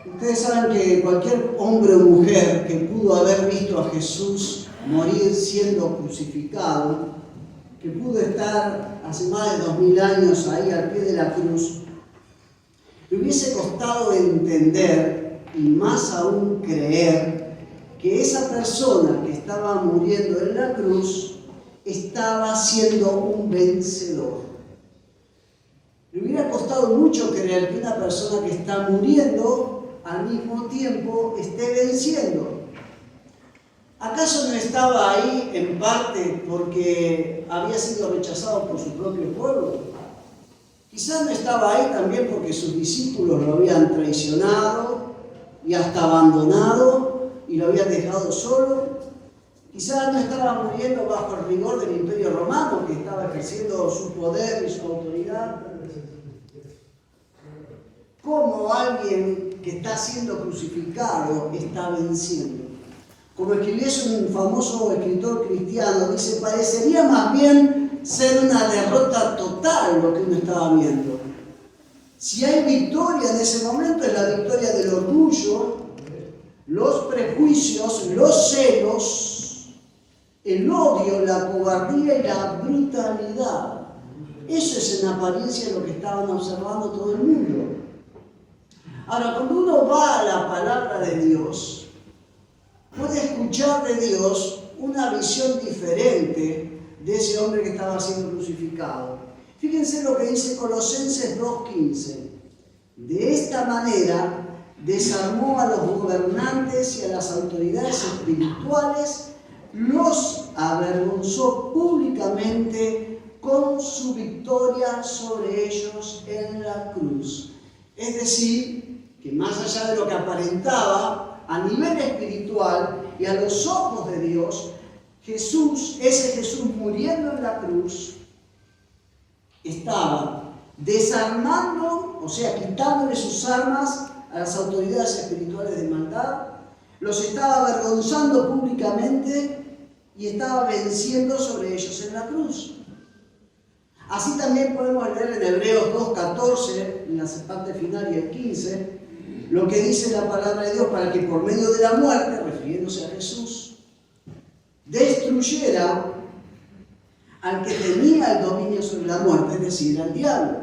Ustedes saben que cualquier hombre o mujer que pudo haber visto a Jesús morir siendo crucificado, que pudo estar hace más de 2000 años ahí al pie de la cruz, le hubiese costado entender y más aún creer que esa persona que estaba muriendo en la cruz estaba siendo un vencedor. Le hubiera costado mucho creer que una persona que está muriendo al mismo tiempo esté venciendo. ¿Acaso no estaba ahí en parte porque había sido rechazado por su propio pueblo? Quizás no estaba ahí también porque sus discípulos lo habían traicionado y hasta abandonado y lo habían dejado solo. Quizás no estaba muriendo bajo el rigor del Imperio Romano, que estaba ejerciendo su poder y su autoridad. ¿Cómo alguien que está siendo crucificado está venciendo? Como escribiese un famoso escritor cristiano, dice, parecería más bien ser una derrota total lo que uno estaba viendo. Si hay victoria en ese momento, es la victoria del orgullo, los prejuicios, los celos, el odio, la cobardía y la brutalidad. Eso es en apariencia lo que estaban observando todo el mundo. Ahora, cuando uno va a la palabra de Dios, puede escuchar de Dios una visión diferente de ese hombre que estaba siendo crucificado. Fíjense lo que dice Colosenses 2:15. De esta manera desarmó a los gobernantes y a las autoridades espirituales, los avergonzó públicamente con su victoria sobre ellos en la cruz. Es decir, que más allá de lo que aparentaba a nivel espiritual y a los ojos de Dios, Jesús, ese Jesús muriendo en la cruz, estaba desarmando, o sea, quitándole sus armas a las autoridades espirituales de maldad, los estaba avergonzando públicamente y estaba venciendo sobre ellos en la cruz. Así también podemos leer en Hebreos 2:14, en la parte final y el 15, lo que dice la palabra de Dios para que por medio de la muerte, refiriéndose a Jesús, destruyera al que tenía el dominio sobre la muerte, es decir, al diablo.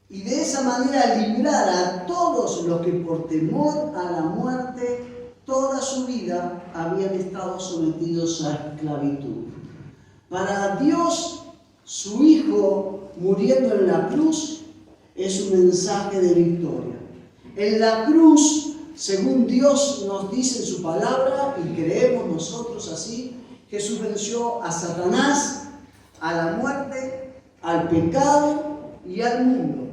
Y de esa manera librar a todos los que por temor a la muerte toda su vida habían estado sometidos a esclavitud. Para Dios, su Hijo muriendo en la cruz es un mensaje de victoria. En la cruz, según Dios nos dice en su palabra, y creemos nosotros así, Jesús venció a Satanás, a la muerte, al pecado y al mundo.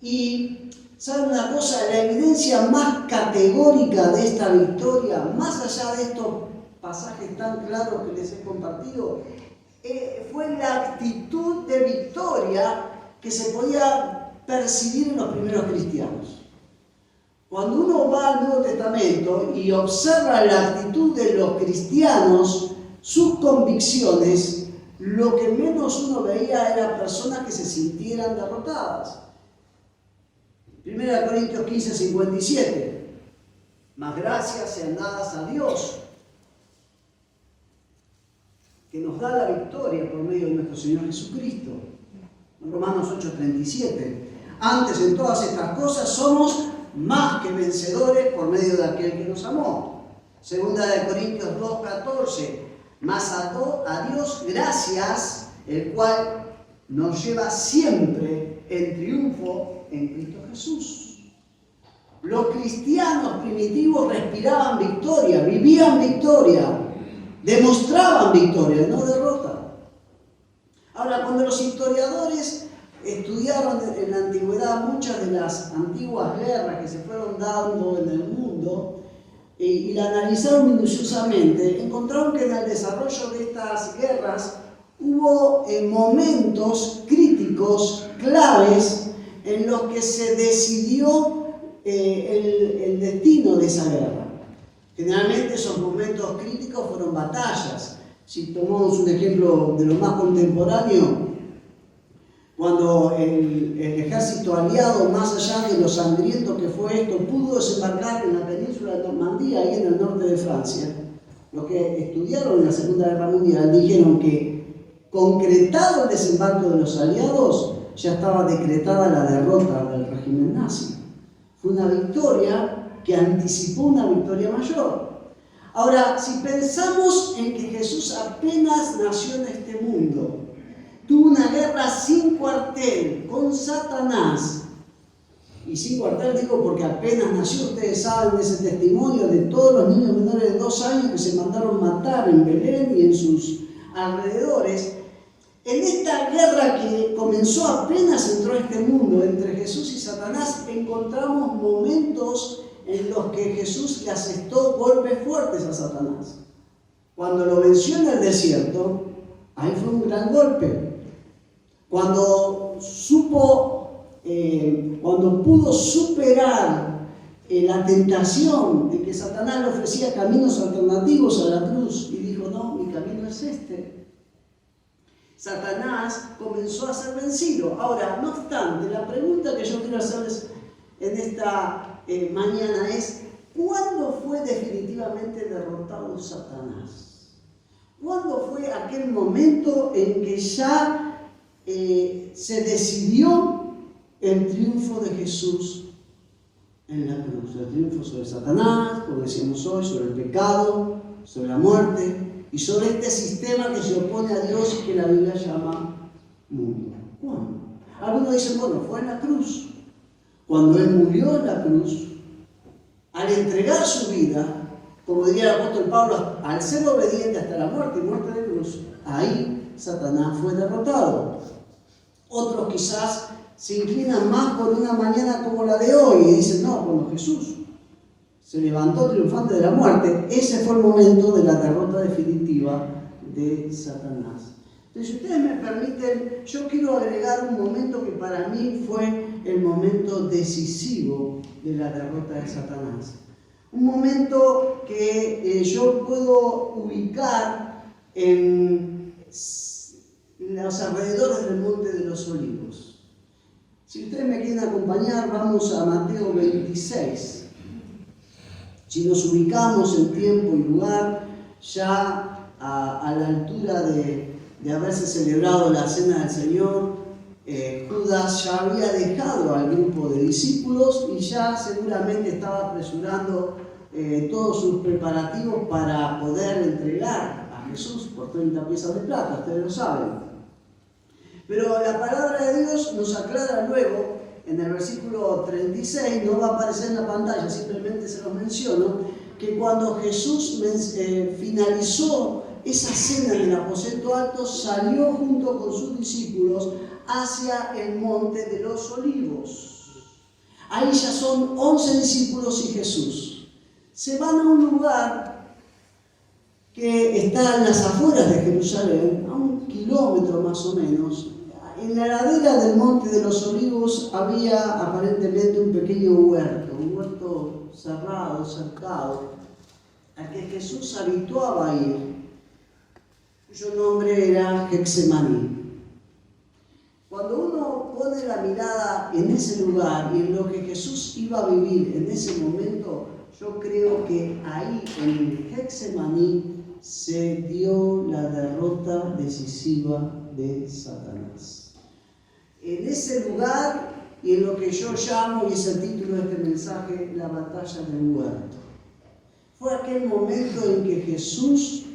Y, ¿saben una cosa? La evidencia más categórica de esta victoria, más allá de estos pasajes tan claros que les he compartido, fue la actitud de victoria que se podía percibir en los primeros cristianos. Cuando uno va al Nuevo Testamento y observa la actitud de los cristianos, sus convicciones, lo que menos uno veía eran personas que se sintieran derrotadas. 1 Corintios 15:57. Más gracias sean dadas a Dios, que nos da la victoria por medio de nuestro Señor Jesucristo. Romanos 8:37. Antes en todas estas cosas somos más que vencedores por medio de aquel que nos amó. 2 Corintios 2:14. Mas a Dios gracias, el cual nos lleva siempre en triunfo en Cristo Jesús. Los cristianos primitivos respiraban victoria, vivían victoria, demostraban victoria, no derrota. Ahora, cuando los historiadores estudiaron en la antigüedad muchas de las antiguas guerras que se fueron dando en el mundo y la analizaron minuciosamente, encontraron que en el desarrollo de estas guerras hubo momentos críticos, claves, en los que se decidió el destino de esa guerra. Generalmente esos momentos críticos fueron batallas. Si tomamos un ejemplo de lo más contemporáneo, Cuando el ejército aliado, más allá de lo sangriento que fue esto, pudo desembarcar en la península de Normandía, ahí en el norte de Francia, los que estudiaron en la Segunda Guerra Mundial dijeron que, concretado el desembarco de los aliados, ya estaba decretada la derrota del régimen nazi. Fue una victoria que anticipó una victoria mayor. Ahora, si pensamos en que Jesús apenas nació en este mundo, tuvo una guerra sin cuartel con Satanás, y sin cuartel digo porque apenas nació, ustedes saben de ese testimonio de todos los niños menores de 2 años que se mandaron matar en Belén y en sus alrededores. En esta guerra que comenzó apenas entró a este mundo entre Jesús y Satanás, encontramos momentos en los que Jesús le asestó golpes fuertes a Satanás. Cuando lo venció en el desierto, ahí fue un gran golpe. Cuando pudo superar la tentación de que Satanás le ofrecía caminos alternativos a la cruz y dijo, no, mi camino es este. Satanás comenzó a ser vencido. Ahora, no obstante, la pregunta que yo quiero hacerles en esta mañana es, ¿cuándo fue definitivamente derrotado Satanás? ¿Cuándo fue aquel momento en que ya se decidió el triunfo de Jesús en la cruz? El triunfo sobre Satanás, como decíamos hoy, sobre el pecado, sobre la muerte y sobre este sistema que se opone a Dios y que la Biblia llama mundo. ¿Cuándo? Algunos dicen, bueno, fue en la cruz. Cuando Él murió en la cruz, al entregar su vida, como diría el apóstol Pablo, al ser obediente hasta la muerte y muerte de cruz, ahí Satanás fue derrotado. Otros quizás se inclinan más por una mañana como la de hoy y dicen, no, cuando Jesús se levantó triunfante de la muerte, ese fue el momento de la derrota definitiva de Satanás. Entonces, si ustedes me permiten, yo quiero agregar un momento que para mí fue el momento decisivo de la derrota de Satanás. Un momento que yo puedo ubicar en los alrededores del Monte de los Olivos. Si ustedes me quieren acompañar, vamos a Mateo 26. Si nos ubicamos en tiempo y lugar, ya a la altura de haberse celebrado la Cena del Señor, Judas ya había dejado al grupo de discípulos y ya seguramente estaba apresurando todos sus preparativos para poder entregar a Jesús por 30 piezas de plata, ustedes lo saben. Pero la palabra de Dios nos aclara luego, en el versículo 36, no va a aparecer en la pantalla, simplemente se los menciono, que cuando Jesús finalizó esa cena en el aposento alto, salió junto con sus discípulos hacia el Monte de los Olivos. Ahí ya son 11 discípulos y Jesús. Se van a un lugar que está en las afueras de Jerusalén, a 1 kilómetro más o menos. En la ladera del Monte de los Olivos había aparentemente un pequeño huerto, un huerto cerrado, cercado, al que Jesús habituaba ir, cuyo nombre era Getsemaní. Cuando uno pone la mirada en ese lugar y en lo que Jesús iba a vivir en ese momento, yo creo que ahí en Getsemaní se dio la derrota decisiva de Satanás. En ese lugar y en lo que yo llamo, y es el título de este mensaje, la batalla del huerto. Fue aquel momento en que Jesús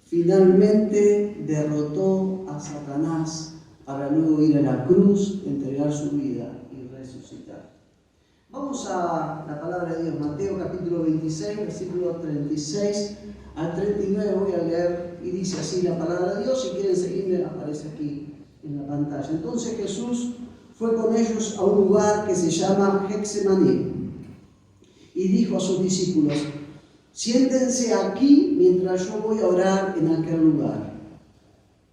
finalmente derrotó a Satanás para luego ir a la cruz, entregar su vida y resucitar. Vamos a la palabra de Dios, Mateo capítulo 26, versículo 36 al 39, voy a leer y dice así la palabra de Dios. Si quieren seguirme, aparece aquí en la pantalla. Entonces Jesús fue con ellos a un lugar que se llama Getsemaní y dijo a sus discípulos: siéntense aquí mientras yo voy a orar en aquel lugar.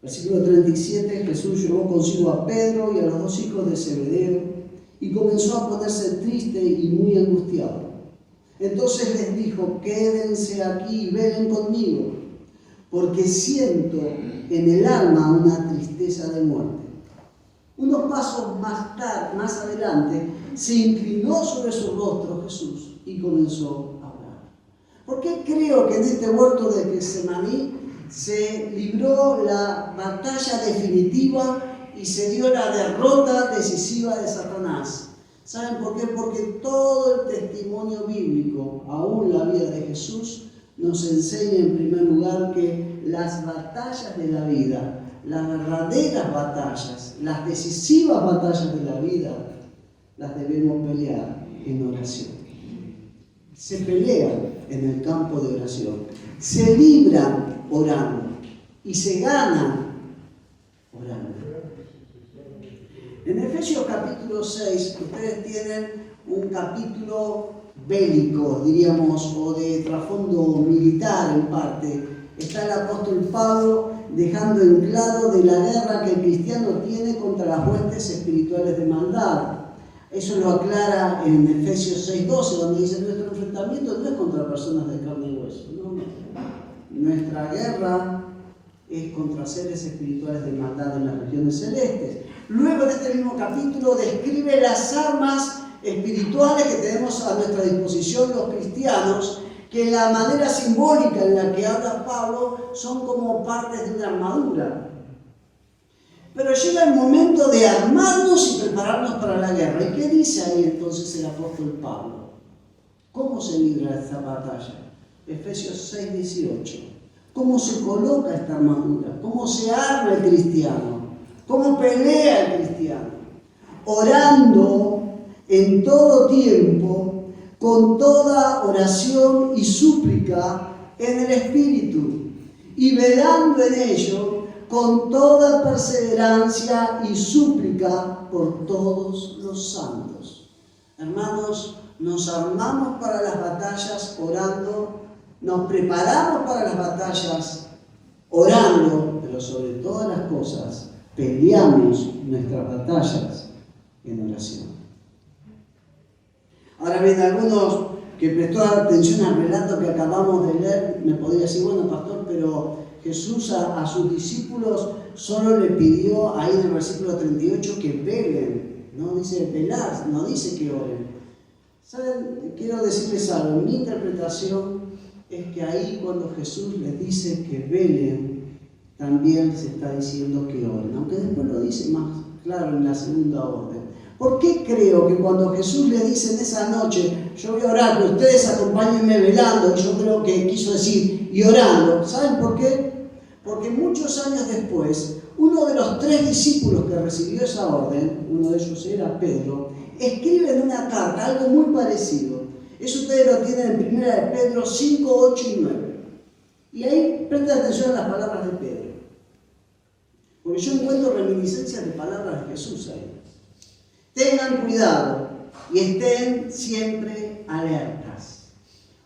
Versículo 37, Jesús llevó consigo a Pedro y a los 2 hijos de Zebedeo y comenzó a ponerse triste y muy angustiado. Entonces les dijo: quédense aquí y velen conmigo, porque siento en el alma una tristeza de muerte. Unos pasos más adelante, se inclinó sobre su rostro Jesús y comenzó a orar. ¿Por qué creo que en este huerto de Getsemaní se libró la batalla definitiva y se dio la derrota decisiva de Satanás? ¿Saben por qué? Porque todo el testimonio bíblico, aún la vida de Jesús, nos enseña en primer lugar que las batallas de la vida, las verdaderas batallas, las decisivas batallas de la vida, las debemos pelear en oración. Se pelean en el campo de oración, se libran orando y se ganan orando. En Efesios capítulo 6, ustedes tienen un capítulo bélico, diríamos, o de trasfondo militar en parte. Está el apóstol Pablo dejando en claro de la guerra que el cristiano tiene contra las huestes espirituales de maldad. Eso lo aclara en Efesios 6:12, donde dice: nuestro enfrentamiento no es contra personas de carne y hueso. No. Nuestra guerra es contra seres espirituales de maldad en las regiones celestes. Luego, en este mismo capítulo, describe las armas espirituales que tenemos a nuestra disposición los cristianos, que la manera simbólica en la que habla Pablo son como partes de una armadura. Pero llega el momento de armarnos y prepararnos para la guerra. ¿Y qué dice ahí entonces el apóstol Pablo? ¿Cómo se libra esta batalla? Efesios 6:18. ¿Cómo se coloca esta armadura? ¿Cómo se arma el cristiano? ¿Cómo pelea el cristiano? Orando en todo tiempo, con toda oración y súplica en el Espíritu, y velando en ello con toda perseverancia y súplica por todos los santos. Hermanos, nos armamos para las batallas orando, nos preparamos para las batallas orando, pero sobre todas las cosas, peleamos nuestras batallas en oración. Ahora bien, algunos que prestó atención al relato que acabamos de leer, me podría decir: bueno, pastor, pero Jesús a sus discípulos solo le pidió ahí en el versículo 38 que velen, no dice velar, no dice que oren. ¿Saben? Quiero decirles algo, mi interpretación es que ahí cuando Jesús les dice que velen, también se está diciendo que oren, aunque después lo dice más claro en la segunda orden. ¿Por qué creo que cuando Jesús le dice en esa noche: yo voy a orar, pero ustedes acompáñenme velando? Y yo creo que quiso decir y orando. ¿Saben por qué? Porque muchos años después, uno de los 3 discípulos que recibió esa orden, uno de ellos era Pedro, escribe en una carta algo muy parecido. Eso ustedes lo tienen en primera de Pedro 5, 8 y 9. Y ahí presten atención a las palabras de Pedro. Porque yo encuentro reminiscencias de palabras de Jesús ahí. Tengan cuidado y estén siempre alertas,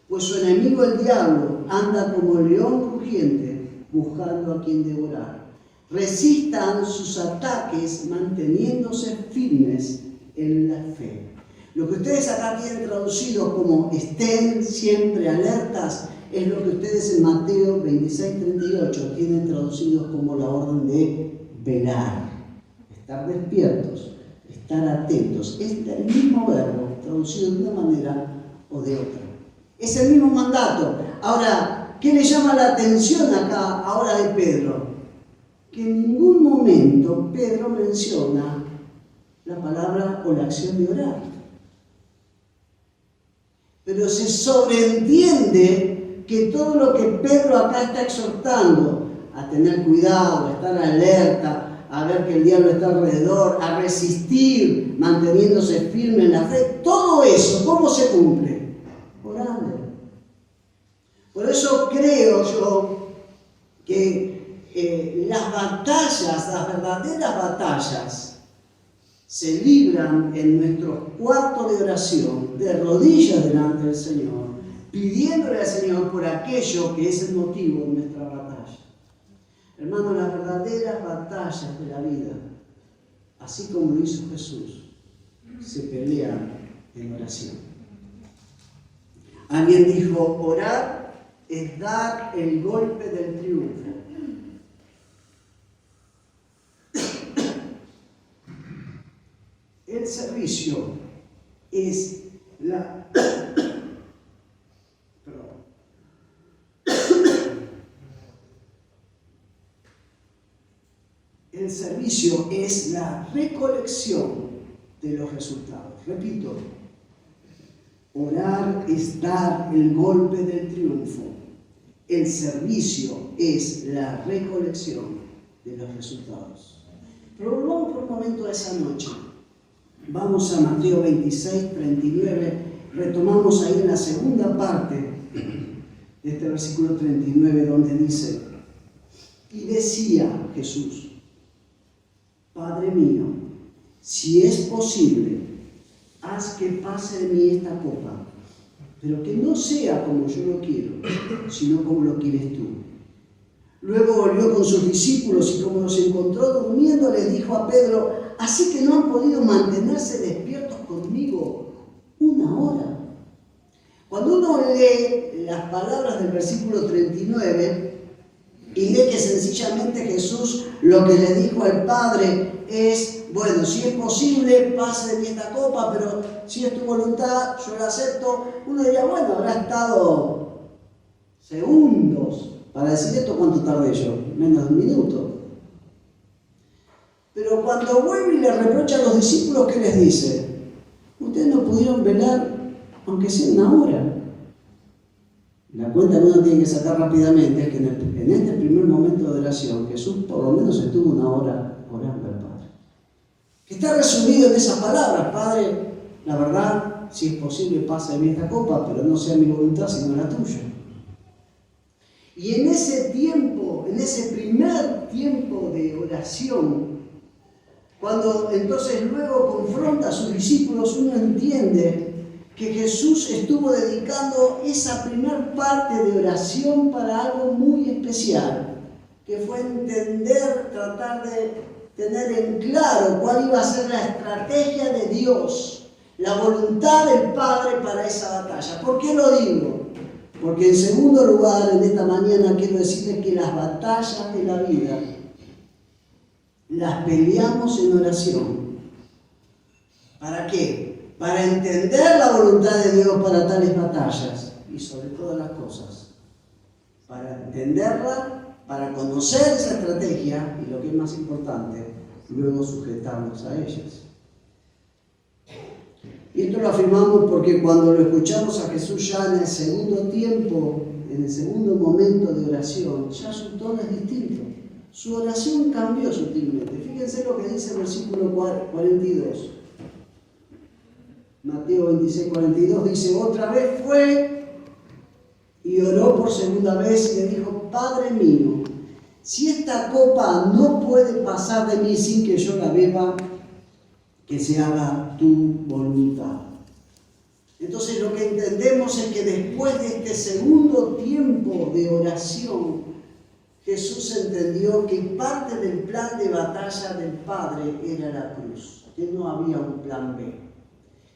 pues su enemigo el diablo anda como león rugiente buscando a quien devorar. Resistan sus ataques manteniéndose firmes en la fe. Lo que ustedes acá tienen traducido como estén siempre alertas es lo que ustedes en Mateo 26:38 tienen traducido como la orden de velar, estar despiertos, estar atentos. Es el mismo verbo traducido de una manera o de otra. Es el mismo mandato. Ahora, ¿qué le llama la atención acá ahora de Pedro? Que en ningún momento Pedro menciona la palabra o la acción de orar. Pero se sobreentiende que todo lo que Pedro acá está exhortando, a tener cuidado, a estar alerta, a ver que el diablo está alrededor, a resistir, manteniéndose firme en la fe, todo eso, ¿cómo se cumple? Orando. Por eso creo yo que las batallas, las verdaderas batallas, se libran en nuestros cuartos de oración, de rodillas delante del Señor, pidiéndole al Señor por aquello que es el motivo de nuestra batalla. Hermanos, las verdaderas batallas de la vida, así como lo hizo Jesús, se pelean en oración. Alguien dijo: orar es dar el golpe del triunfo. servicio es la... El servicio es la recolección de los resultados. Repito, orar es dar el golpe del triunfo. El servicio es la recolección de los resultados. Pero volvamos por un momento a esa noche. Vamos a Mateo 26, 39. Retomamos ahí en la segunda parte de este versículo 39, donde dice: y decía Jesús: Padre mío, si es posible, haz que pase de mí esta copa, pero que no sea como yo lo quiero, sino como lo quieres tú. Luego volvió con sus discípulos y como los encontró durmiendo, les dijo a Pedro: así que no han podido mantenerse despiertos conmigo una hora. Cuando uno lee las palabras del versículo 39 y lee que sencillamente Jesús lo que le dijo al Padre es: bueno, si es posible, pase de mí esta copa, pero si es tu voluntad, yo la acepto. Uno diría: bueno, habrá estado segundos para decir esto. ¿Cuánto tardé yo? Menos de un minuto. Pero cuando vuelve y le reprocha a los discípulos, ¿qué les dice? Ustedes no pudieron velar aunque sea una hora. La cuenta que uno tiene que sacar rápidamente es que en este primer momento de oración, Jesús por lo menos estuvo una hora orando al Padre. Que está resumido en esas palabras: Padre, la verdad, si es posible, pasa de mí esta copa, pero no sea mi voluntad sino la tuya. Y en ese tiempo, en ese primer tiempo de oración, cuando entonces luego confronta a sus discípulos, uno entiende que Jesús estuvo dedicando esa primer parte de oración para algo muy especial, que fue entender, tratar de tener en claro cuál iba a ser la estrategia de Dios, la voluntad del Padre para esa batalla. ¿Por qué lo digo? Porque en segundo lugar, en esta mañana quiero decirles que las batallas de la vida las peleamos en oración. ¿Para qué? Para entender la voluntad de Dios para tales batallas y sobre todas las cosas, para entenderla, para conocer esa estrategia y, lo que es más importante, luego sujetarnos a ellas. Y esto lo afirmamos porque cuando lo escuchamos a Jesús ya en el segundo tiempo, en el segundo momento de oración, ya su tono es distinto. Su oración cambió sutilmente. Fíjense lo que dice el versículo 42. Mateo 26, 42 dice: otra vez fue y oró por segunda vez y le dijo: Padre mío, si esta copa no puede pasar de mí sin que yo la beba, que se haga tu voluntad. Entonces lo que entendemos es que después de este segundo tiempo de oración, Jesús entendió que parte del plan de batalla del Padre era la cruz, que no había un plan B,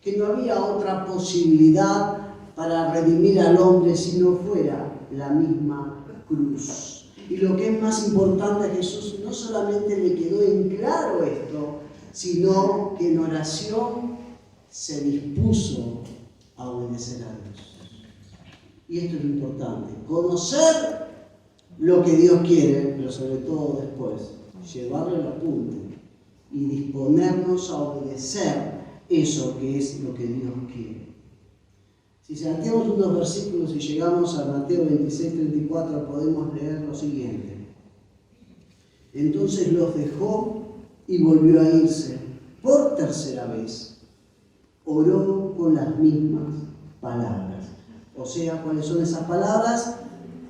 que no había otra posibilidad para redimir al hombre si no fuera la misma cruz. Y lo que es más importante, a Jesús no solamente le quedó en claro esto, sino que en oración se dispuso a obedecer a Dios. Y esto es lo importante: conocer lo que Dios quiere, pero sobre todo después llevarlo al apunte y disponernos a obedecer eso que es lo que Dios quiere. Si salteamos unos versículos y llegamos a Mateo 26, 34, podemos leer lo siguiente: entonces los dejó y volvió a irse. Por tercera vez oró con las mismas palabras. O sea, ¿cuáles son esas palabras?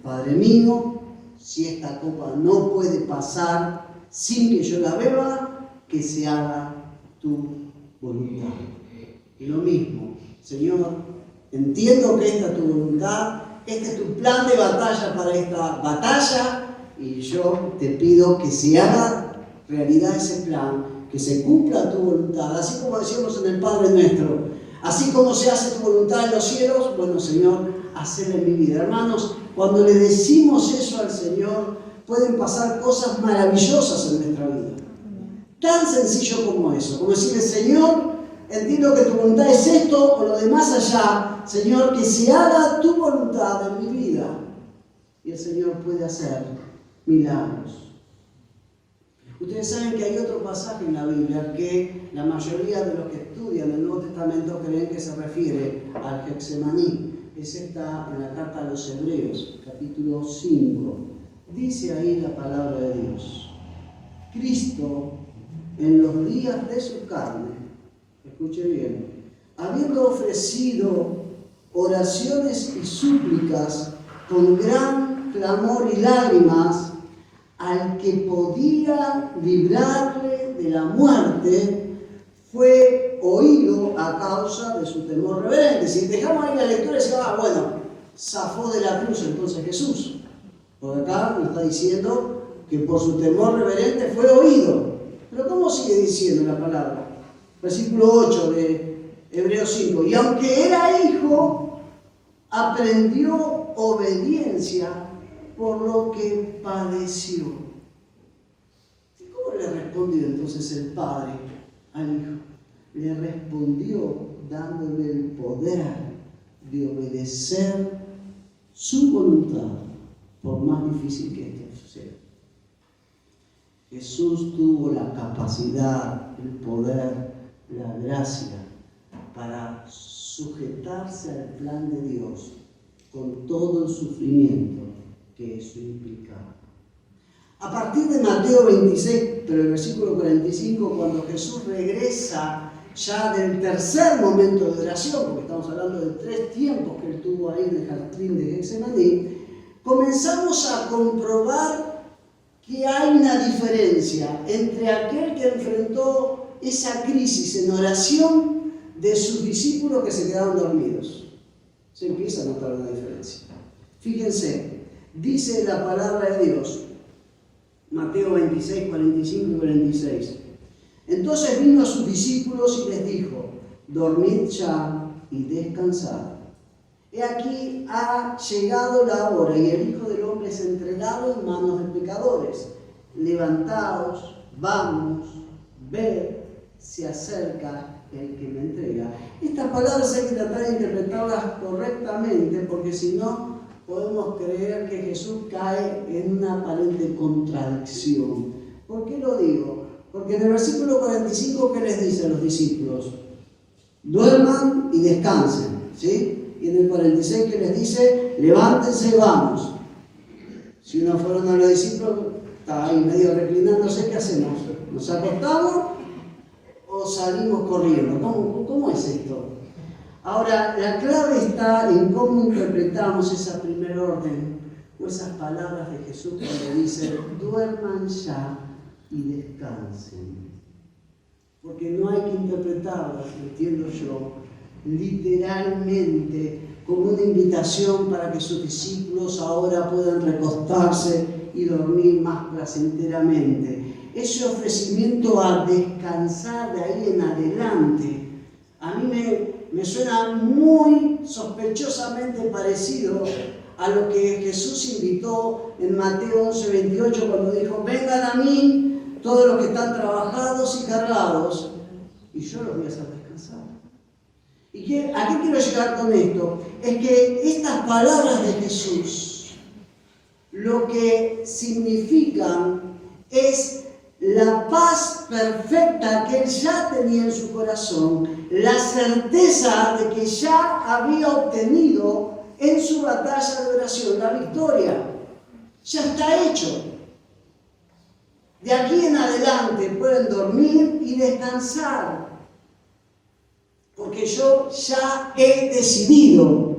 Padre mío, si esta copa no puede pasar sin que yo la beba, que se haga tu voluntad. Y lo mismo: Señor, entiendo que esta es tu voluntad, este es tu plan de batalla para esta batalla, y yo te pido que se haga realidad ese plan, que se cumpla tu voluntad, así como decíamos en el Padre Nuestro: así como se hace tu voluntad en los cielos, bueno, Señor, hacela en mi vida. Hermanos, cuando le decimos eso al Señor, pueden pasar cosas maravillosas en nuestra vida. Tan sencillo como eso, como decirle: Señor, entiendo que tu voluntad es esto o lo de más allá. Señor, que se haga tu voluntad en mi vida. Y el Señor puede hacer milagros. Ustedes saben que hay otro pasaje en la Biblia que la mayoría de los que estudian el Nuevo Testamento creen que se refiere al Getsemaní. Ese está en la carta a los Hebreos, capítulo 5. Dice ahí la palabra de Dios. Cristo, en los días de su carne, escuche bien, habiendo ofrecido oraciones y súplicas con gran clamor y lágrimas, al que podía librarle de la muerte, fue oído a causa de su temor reverente. Si dejamos ahí la lectura, decimos, bueno, zafó de la cruz entonces Jesús. Porque acá nos está diciendo que por su temor reverente fue oído. Pero ¿cómo sigue diciendo la palabra? Versículo 8 de Hebreos 5. Y aunque era hijo, aprendió obediencia por lo que padeció. ¿Y cómo le respondió entonces el Padre al Hijo? Le respondió dándole el poder de obedecer su voluntad, por más difícil que esto sea. Jesús tuvo la capacidad, el poder, la gracia para sujetarse al plan de Dios con todo el sufrimiento que eso implicaba. A partir de Mateo 26, pero el versículo 45, cuando Jesús regresa ya del tercer momento de oración, porque estamos hablando de 3 tiempos que él tuvo ahí en el jardín de Getsemaní, comenzamos a comprobar que hay una diferencia entre aquel que enfrentó esa crisis en oración de sus discípulos que se quedaron dormidos. Se empieza a notar una diferencia. Fíjense, dice la palabra de Dios, Mateo 26, 45 y 46. Entonces vino a sus discípulos y les dijo, dormid ya y descansad. He aquí ha llegado la hora y el Hijo del Hombre es entregado en manos de pecadores. Levantaos, vamos, ved, se acerca el que me entrega. Estas palabras hay que tratar de interpretarlas correctamente, porque si no podemos creer que Jesús cae en una aparente contradicción. ¿Por qué lo digo? Porque en el versículo 45, ¿qué les dice a los discípulos? Duerman y descansen, ¿sí? Y en el 46, ¿qué les dice? Levántense y vamos. Si no fueron a los discípulos, está ahí medio reclinándose, ¿qué hacemos? ¿Nos acostamos o salimos corriendo? ¿Cómo es esto? Ahora, la clave está en cómo interpretamos esa primer orden o esas palabras de Jesús cuando dice, duerman ya y descansen. Porque no hay que interpretarlas, entiendo yo, literalmente como una invitación para que sus discípulos ahora puedan recostarse y dormir más placenteramente. Ese ofrecimiento a descansar de ahí en adelante, a mí me suena muy sospechosamente parecido a lo que Jesús invitó en Mateo 11:28 cuando dijo, vengan a mí todos los que están trabajados y cargados, y yo los voy a hacer descansar. ¿Y a qué quiero llegar con esto? Es que estas palabras de Jesús lo que significan es la paz perfecta que él ya tenía en su corazón, la certeza de que ya había obtenido en su batalla de oración la victoria. Ya está hecho. De aquí en adelante pueden dormir y descansar, porque yo ya he decidido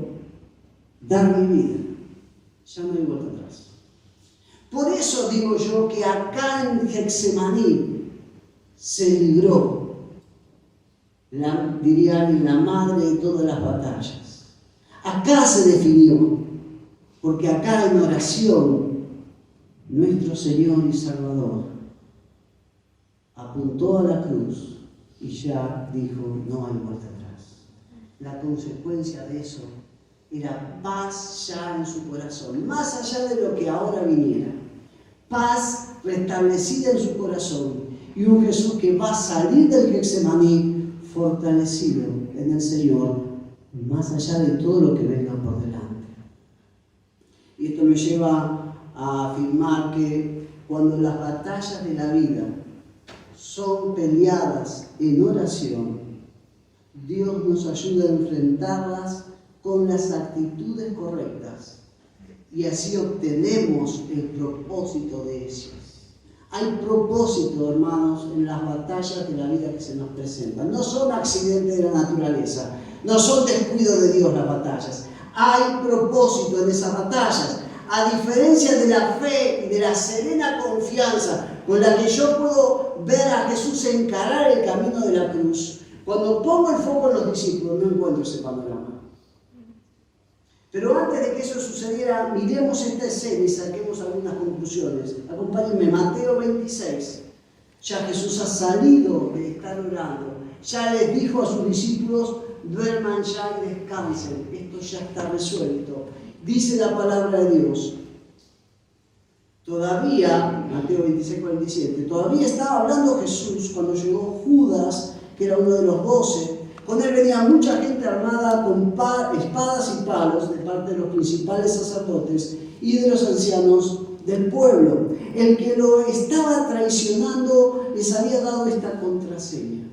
dar mi vida. Ya no hay vuelta atrás. Por eso digo yo que acá en Getsemaní se libró, diría la madre de todas las batallas. Acá se definió, porque acá en oración, nuestro Señor y Salvador apuntó a la cruz y ya dijo, no hay vuelta atrás. La consecuencia de eso era paz ya en su corazón, más allá de lo que ahora viniera. Paz restablecida en su corazón y un Jesús que va a salir del Getsemaní fortalecido en el Señor, más allá de todo lo que venga por delante. Y esto me lleva a afirmar que cuando las batallas de la vida son peleadas en oración, Dios nos ayuda a enfrentarlas con las actitudes correctas y así obtenemos el propósito de ellas. Hay propósito, hermanos, en las batallas de la vida que se nos presentan. No son accidentes de la naturaleza, no son descuido de Dios las batallas. Hay propósito en esas batallas. A diferencia de la fe y de la serena confianza con la que yo puedo ver a Jesús encarar el camino de la cruz, cuando pongo el foco en los discípulos no encuentro ese panorama. Pero antes de que eso sucediera, miremos esta escena y saquemos algunas conclusiones. Acompáñenme, Mateo 26. Ya Jesús ha salido de estar orando. Ya les dijo a sus discípulos, duerman ya y descansen. Esto ya está resuelto. Dice la palabra de Dios. Todavía, Mateo 26, 47, todavía estaba hablando Jesús cuando llegó Judas, que era uno de los 12. Con él venía mucha gente armada con espadas y palos de parte de los principales sacerdotes y de los ancianos del pueblo. El que lo estaba traicionando les había dado esta contraseña.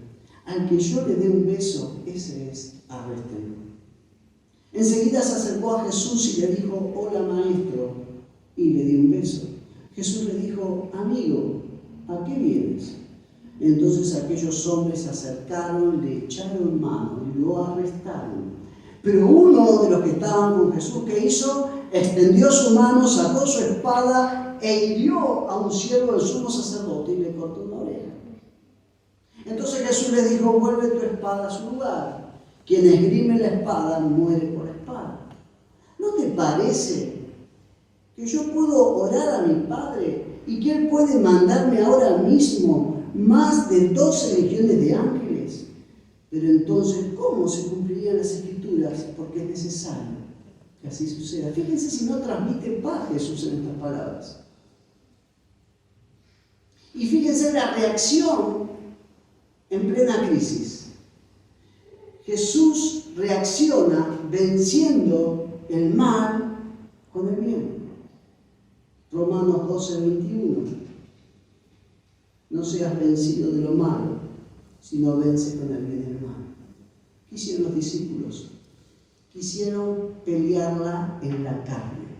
Al que yo le dé un beso, ese es, arréstenlo. Enseguida se acercó a Jesús y le dijo, hola maestro, y le dio un beso. Jesús le dijo, amigo, ¿a qué vienes? Entonces aquellos hombres se acercaron, le echaron mano y lo arrestaron. Pero uno de los que estaban con Jesús, ¿qué hizo? Extendió su mano, sacó su espada e hirió a un siervo del sumo sacerdote y le cortó una oreja. Entonces Jesús le dijo, vuelve tu espada a su lugar. Quien esgrime la espada muere por la espada. ¿No te parece que yo puedo orar a mi Padre y que Él puede mandarme ahora mismo más de 12 legiones de ángeles? Pero entonces, ¿cómo se cumplirían las Escrituras? Porque es necesario que así suceda. Fíjense si no transmite paz Jesús en estas palabras. Y fíjense la reacción en plena crisis. Jesús reacciona venciendo el mal con el bien. Romanos 12, 21. No seas vencido de lo malo, sino vence con el bien el mal. ¿Qué hicieron los discípulos? Quisieron pelearla en la carne.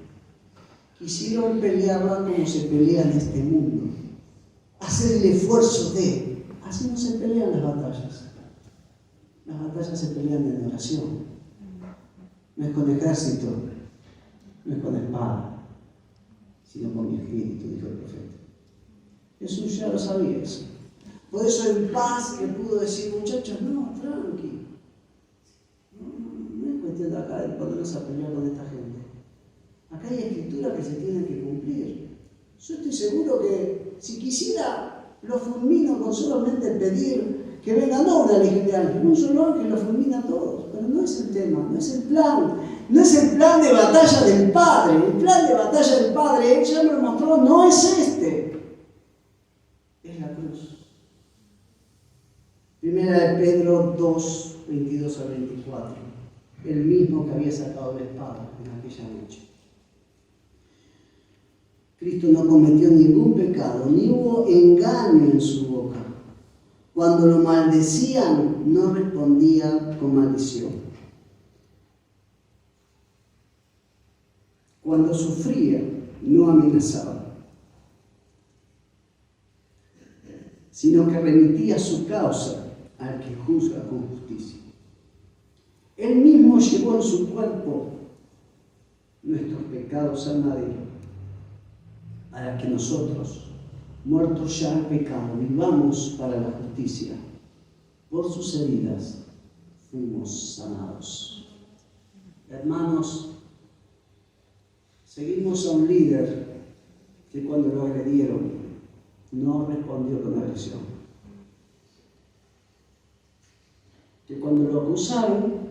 Quisieron pelearla como se pelea en este mundo. Hacer el esfuerzo de... Así no se pelean las batallas. Las batallas se pelean en oración. No es con ejército, no es con espada, sino con mi espíritu, dijo el profeta. Jesús ya lo sabía eso. Por eso en paz le pudo decir, muchachos, no, tranqui. No es cuestión de acá de ponernos a pelear con esta gente. Acá hay escrituras que se tienen que cumplir. Yo estoy seguro que si quisiera, lo fulmino con solamente pedir que venga no una legión de ángeles, un solo ángel lo fulmina a todos. Pero no es el tema, no es el plan. No es el plan de batalla del Padre. El plan de batalla del Padre, Él ya me lo mostró, no es este. Es la cruz. Primera de Pedro 2, 22 al 24. El mismo que había sacado la espada en aquella noche. Cristo no cometió ningún pecado, ni hubo engaño en su boca. Cuando lo maldecían, no respondía con maldición. Cuando sufría, no amenazaba, sino que remitía su causa al que juzga con justicia. Él mismo llevó en su cuerpo nuestros pecados al madero, para que nosotros, muertos ya al pecado, vivamos para la justicia. Por sus heridas fuimos sanados. Hermanos, seguimos a un líder que cuando lo agredieron no respondió con agresión. Que cuando lo acusaron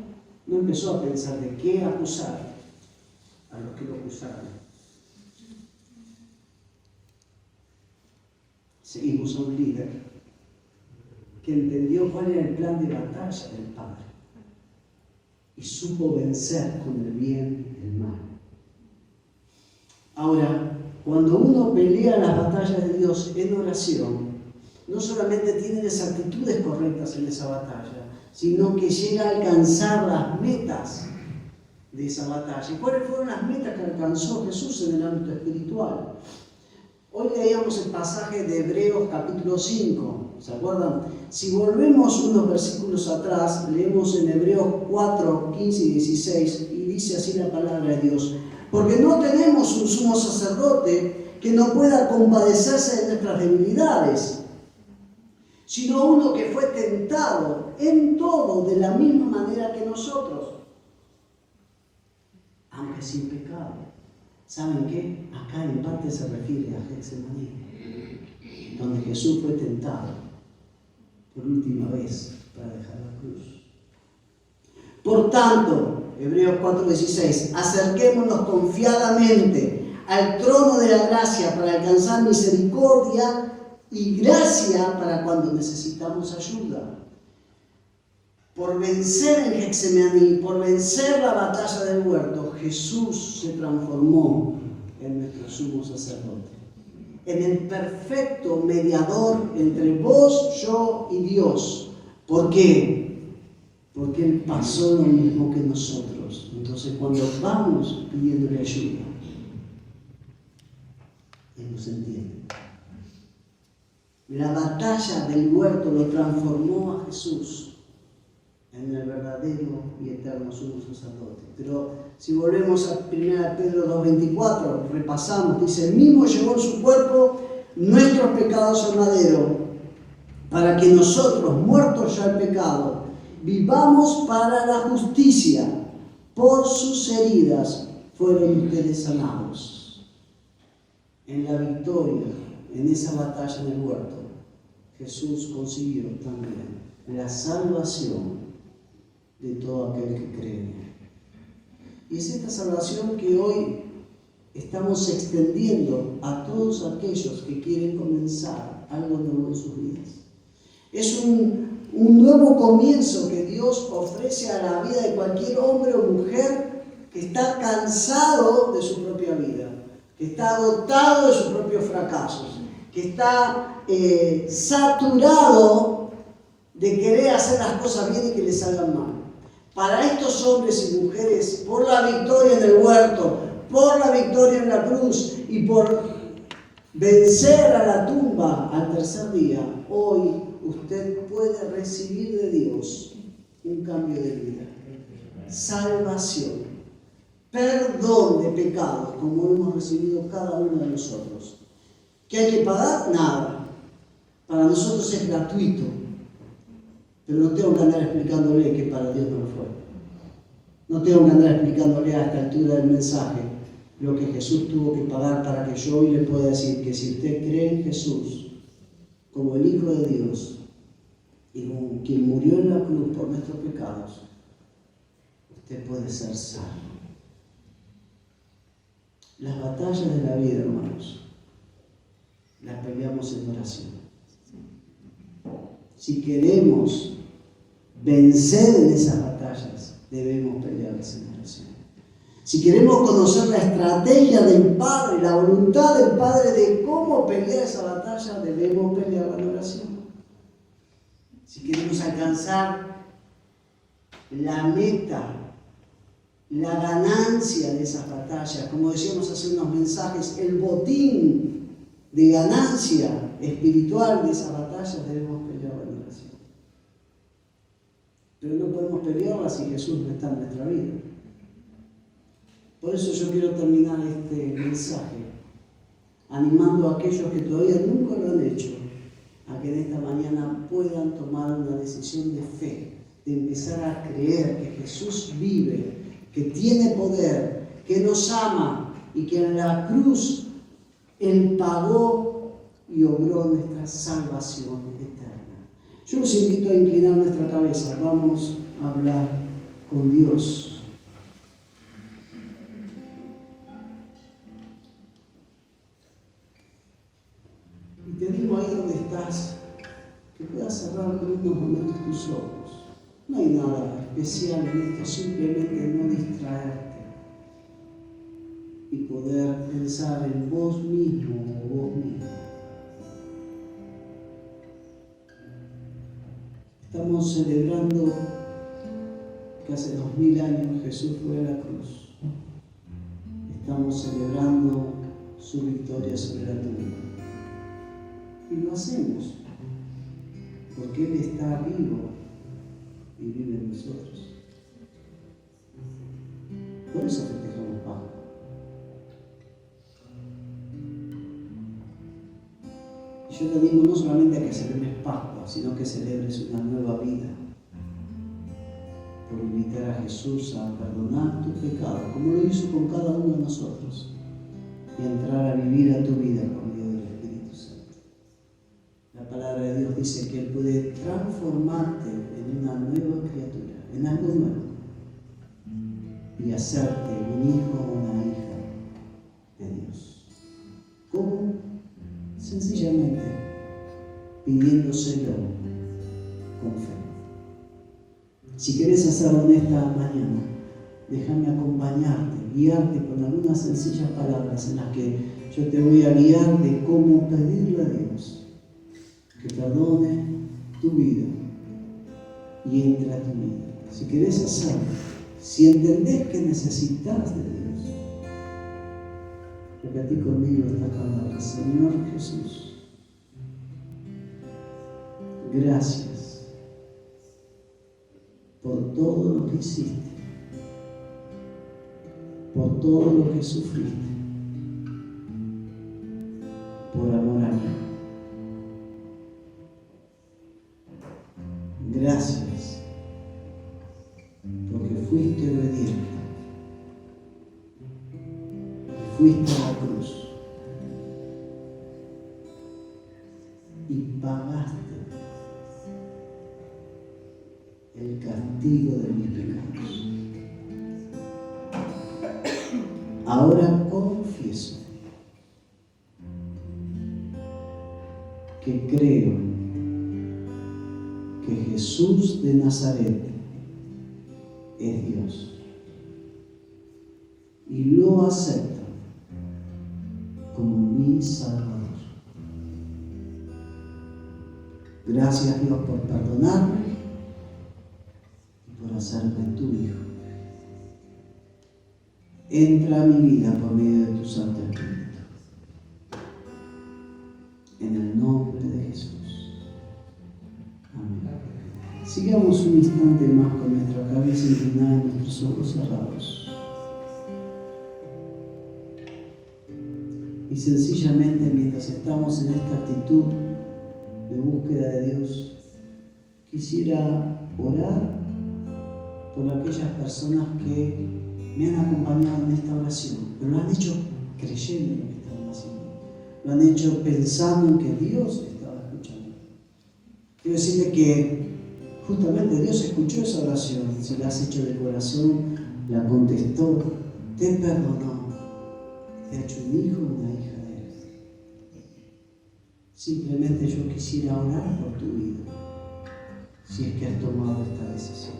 no empezó a pensar de qué acusar a los que lo acusaron. Seguimos a un líder que entendió cuál era el plan de batalla del Padre y supo vencer con el bien el mal. Ahora, cuando uno pelea las batallas de Dios en oración, no solamente tiene las actitudes correctas en esa batalla, sino que llega a alcanzar las metas de esa batalla. ¿Y cuáles fueron las metas que alcanzó Jesús en el ámbito espiritual? Hoy leíamos el pasaje de Hebreos capítulo 5, ¿se acuerdan? Si volvemos unos versículos atrás, leemos en Hebreos 4, 15 y 16, y dice así la palabra de Dios: porque no tenemos un sumo sacerdote que no pueda compadecerse de nuestras debilidades, sino uno que fue tentado en todo de la misma manera que nosotros, aunque sin pecado. ¿Saben qué? Acá en parte se refiere a Getsemaní, donde Jesús fue tentado por última vez para dejar la cruz. Por tanto, Hebreos 4:16, acerquémonos confiadamente al trono de la gracia para alcanzar misericordia y gracia para cuando necesitamos ayuda. Por vencer en Getsemaní, por vencer la batalla del huerto, Jesús se transformó en nuestro sumo sacerdote, en el perfecto mediador entre vos, yo y Dios. ¿Por qué? Porque Él pasó lo mismo que nosotros. Entonces, cuando vamos pidiéndole ayuda, Él nos entiende. La batalla del huerto lo transformó a Jesús en el verdadero y eterno sumo sacerdote. Pero si volvemos a 1 Pedro 2:24, repasamos, dice: el mismo llevó en su cuerpo nuestros pecados al madero, para que nosotros, muertos ya al pecado, vivamos para la justicia. Por sus heridas fueron ustedes sanados. En la victoria, en esa batalla en el huerto, Jesús consiguió también la salvación de todo aquel que cree en Él. Y es esta salvación que hoy estamos extendiendo a todos aquellos que quieren comenzar algo nuevo en sus vidas. Es un nuevo comienzo que Dios ofrece a la vida de cualquier hombre o mujer que está cansado de su propia vida, que está agotado de sus propios fracasos, que está saturado de querer hacer las cosas bien y que le salgan mal. Para estos hombres y mujeres, por la victoria en el huerto, por la victoria en la cruz y por vencer a la tumba al tercer día, hoy usted puede recibir de Dios un cambio de vida, salvación, perdón de pecados, como hemos recibido cada uno de nosotros. ¿Qué hay que pagar? Nada. Para nosotros es gratuito. Pero no tengo que andar explicándole que para Dios no lo fue. No tengo que andar explicándole a esta altura del mensaje lo que Jesús tuvo que pagar para que yo hoy le pueda decir que si usted cree en Jesús como el Hijo de Dios y como quien murió en la cruz por nuestros pecados, usted puede ser salvo. Las batallas de la vida, hermanos, las peleamos en oración. Si queremos vencer en esas batallas, debemos pelearlas en oración. Si queremos conocer la estrategia del Padre, la voluntad del Padre de cómo pelear esa batalla, debemos pelearla en oración. Si queremos alcanzar la meta, la ganancia de esas batallas, como decíamos hace unos mensajes, el botín de ganancia espiritual de esas batallas, debemos pelearla en oración. Pero no podemos pelearla si Jesús no está en nuestra vida. Por eso yo quiero terminar este mensaje animando a aquellos que todavía nunca lo han hecho, a que en esta mañana puedan tomar una decisión de fe, de empezar a creer que Jesús vive, que tiene poder, que nos ama y que en la cruz Él pagó y obró nuestra salvación eterna. Yo los invito a inclinar nuestra cabeza. Vamos a hablar con Dios. Y te digo ahí donde estás, que puedas puedas cerrar por unos momentos tus ojos. No hay nada especial en esto, simplemente no distraerte y poder pensar en vos mismo o vos mismo. Estamos celebrando que hace 2000 años Jesús fue a la cruz. Estamos celebrando su victoria sobre la tumba. Y lo hacemos porque Él está vivo y vive en nosotros. Por eso festejamos Pascua. Y yo te digo no solamente a que celebres Pascua, sino que celebres una nueva vida. Por invitar a Jesús a perdonar tu pecado, como lo hizo con cada uno de nosotros, y entrar a vivir a tu vida por medio del Espíritu Santo. La palabra de Dios dice que Él puede transformarte en una nueva criatura, en algo nuevo, y hacerte un hijo o una hija de Dios. ¿Cómo? Sencillamente pidiéndoselo con fe. Si querés hacerlo en esta mañana, déjame acompañarte, guiarte con algunas sencillas palabras en las que yo te voy a guiar de cómo pedirle a Dios que perdone tu vida y entre a tu vida. Si querés hacerlo, si entendés que necesitas de Dios, repetí conmigo esta palabra: Señor Jesús, gracias por todo lo que hiciste, por todo lo que sufriste, por amor a mí. Gracias porque fuiste obediente, fuiste a la cruz y pagaste el castigo de mis pecados. Ahora confieso que creo que Jesús de Nazaret es Dios y lo acepto como mi Salvador. Gracias, Dios, por perdonarme, por hacerme tu hijo. Entra a mi vida por medio de tu Santo Espíritu. En el nombre de Jesús. Amén. Sigamos un instante más con nuestra cabeza inclinada y nuestros ojos cerrados. Y sencillamente, mientras estamos en esta actitud de búsqueda de Dios, quisiera orar por aquellas personas que me han acompañado en esta oración, pero lo han hecho creyendo en lo que estaban haciendo, lo han hecho pensando en que Dios estaba escuchando. Quiero decirle que justamente Dios escuchó esa oración, si la has hecho de corazón, la contestó, te perdonó, te ha hecho un hijo o una hija de Él. Simplemente yo quisiera orar por tu vida, si es que has tomado esta decisión.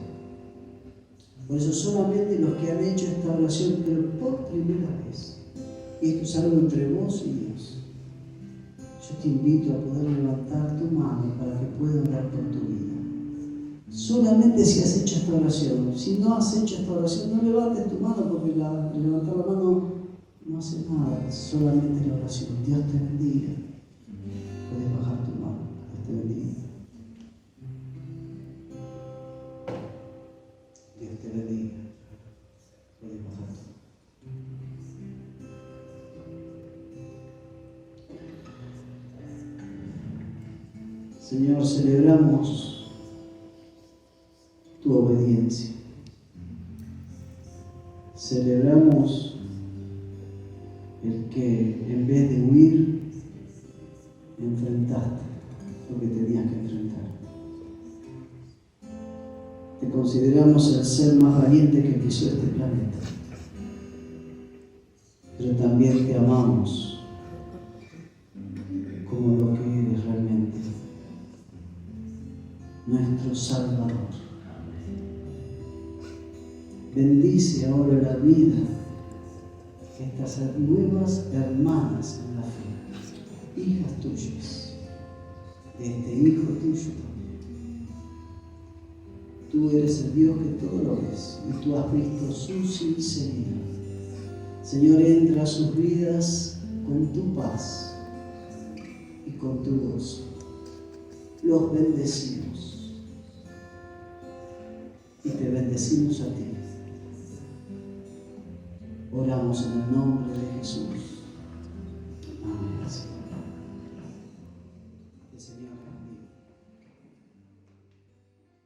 Por eso solamente los que han hecho esta oración, pero por primera vez, y esto es algo entre vos y Dios, yo te invito a poder levantar tu mano para que pueda orar por tu vida. Solamente si has hecho esta oración. Si no has hecho esta oración, no levantes tu mano, porque levantar la mano no hace nada, es solamente la oración. Dios te bendiga. Puedes bajar tu mano. Dios te bendiga. Dios te bendiga. Puedes bajar tu mano. Señor, celebramos tu obediencia. Celebramos el que en vez de huir, enfrentaste lo que tenías que enfrentar. Te consideramos el ser más valiente que pisó este planeta, pero también te amamos como lo que eres realmente. nuestro Salvador. Bendice ahora la vida de estas nuevas hermanas en la fe, hijas tuyas, de este hijo tuyo también. Tú eres el Dios que todo lo ves y tú has visto su sinceridad. Señor, entra a sus vidas con tu paz y con tu gozo. Los bendecimos y te bendecimos a ti. Oramos en el nombre de Jesús. Amén.